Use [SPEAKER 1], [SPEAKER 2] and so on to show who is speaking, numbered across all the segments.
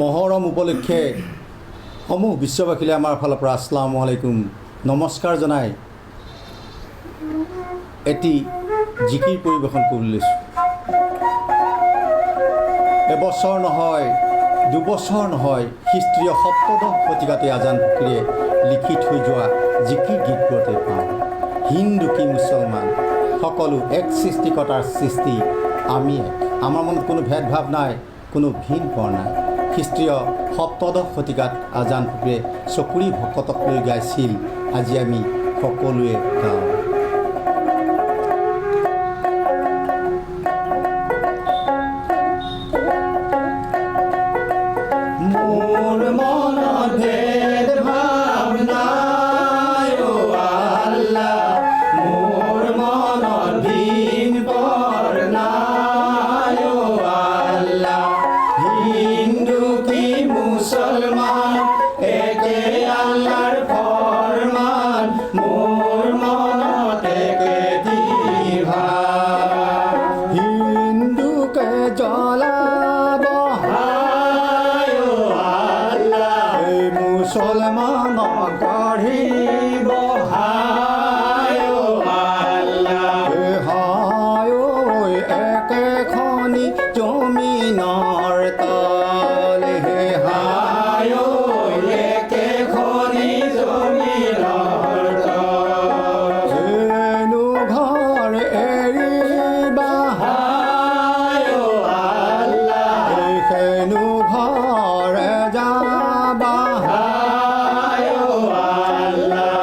[SPEAKER 1] মহৰম উপলক্ষে সমূহ বিশ্ববাসীলৈ আমাৰ ফালৰ পৰা আসসালামু আলাইকুম নমস্কাৰ জনাই এটি জিকিৰ পৰিৱেশন কৰি লৈছোঁ। এবছৰ নহয়, দুবছৰ নহয়, খ্ৰীষ্টীয় সপ্তদশ শতিকাতে আজান ফকীৰে লিখি থৈ যোৱা জিকিৰ গীতবোৰতে পাওঁ। হিন্দু কি মুছলমান সকলো এক সৃষ্টিকৰ্তাৰ সৃষ্টি, আমি এক। আমাৰ মনত কোনো ভেদভাৱ নাই, কোনো ভিন পৰ নাই। খ্ৰীষ্টীয় সপ্তদশ শতিকাত আজান ফকীৰে চকুৰি ভকতক লৈ গাইছিল, আজি আমি সকলোৱে গাওঁ। মোৰ মনত ভেদভাৱ নাই অ আল্লাহ, মোৰ মনত ভিন পৰ নাই অ আল্লাহ। হিন্দু কি মুছলমান একে আল্লাহৰ ফৰমান, মোৰ মনত একে বিভাগ। হিন্দুকে জ্বলাব হায় অ আল্লাহ, মুছলমানক গঢ়িব হায় অ আল্লাহ। হায় ঐ একেখনি জমিনৰ তলে, হায় ঐ একেখনি জমিনৰ তলে। হেনো ঘৰ এৰিবা হায় অ আল্লাহ, হেনো ঘৰ যাবা হায় অ আল্লাহ।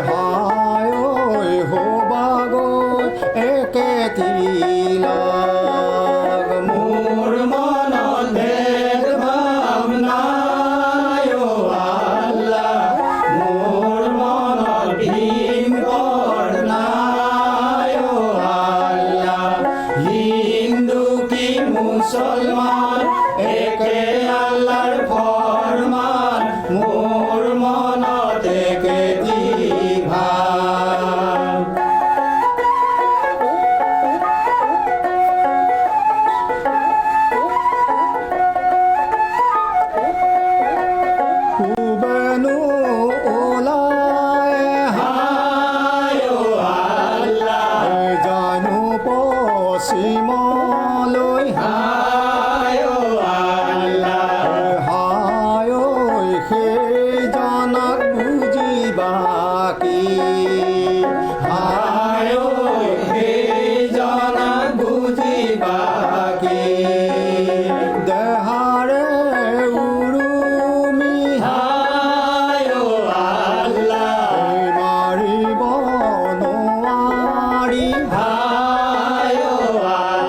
[SPEAKER 1] হায় ঐ হোবাগৈ একে তিলক, মোৰ মনত ভেদভাৱ নাই অ আল্লাহ, মোৰ মনত ভিন পৰ নাই অ আল্লাহ। হিন্দু কি মুছলমান একে আল্লাহৰ ফৰমান, মোৰ মনত একে বিভাগ। পূবেনো ওলাই হায় অ আল্লাহ, জানো পশ্চিমলৈ হায় অ আল্লাহ। হায় ঐ সেইজনক বুজিবা কি, হায় ঐ সেইজনক বুজিবা কি। দেহাৰে উৰুমি হায় অ আল্লাহ, মাৰিব নোৱাৰি হায় অ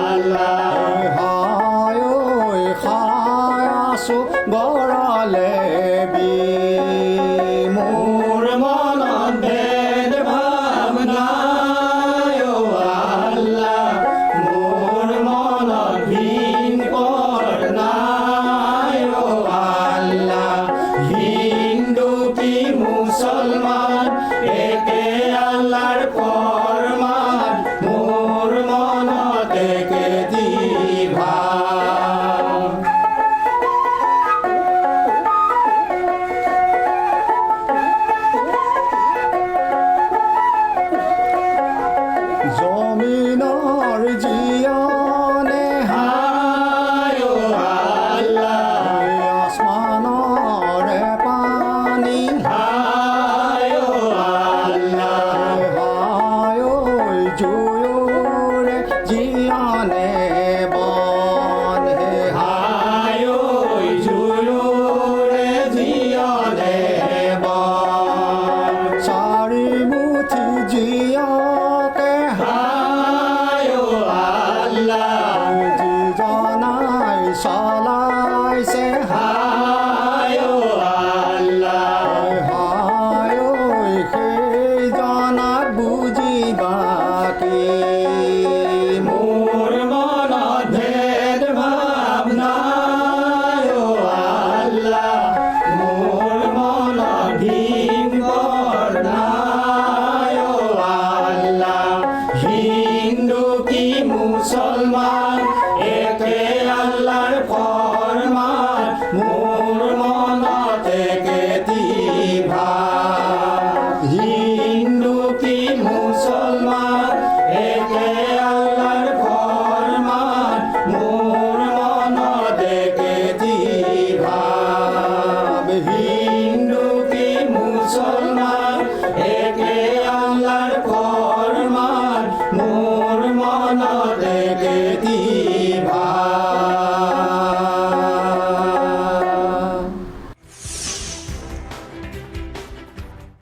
[SPEAKER 1] আল্লাহ। হায় ঐ খাই আছোঁ গড়ালে বি, মোৰ মনত ভেদভাৱ নাই অ আল্লাহ, মোৰ মনত ভিন পৰ নাই অ আল্লাহ। হিন্দু কি মুছলমান একে আল্লাহৰ ফৰমান, মোৰ মনত একে বিভাগ। জমিনৰ জীয়নে হায় অ আল্লাহ, আসমানৰে পানী হায় অ আল্লাহ। হায় ঐ জুয়ৰে জীয়নে বন, হায় ঐ জুয়ৰে জীয়নে বন। চাৰিমুঠি জীয়কে হায় অ আল্লাহ, যিজনাই চলাইছে হায় অ আল্লাহ। হায় ঐ সেইজনাক বুজিবা কি, মোৰ মনত ভেদভাৱ নাই অ আল্লাহ, মোৰ মনত ভিন পৰ নাই অ আল্লাহ। হিন্দু কি মুছলমান একে আল্লাহৰ ফরমান। হিন্দু কি মুসলমান একে আল্লাহর ফরমান মোর মনত একে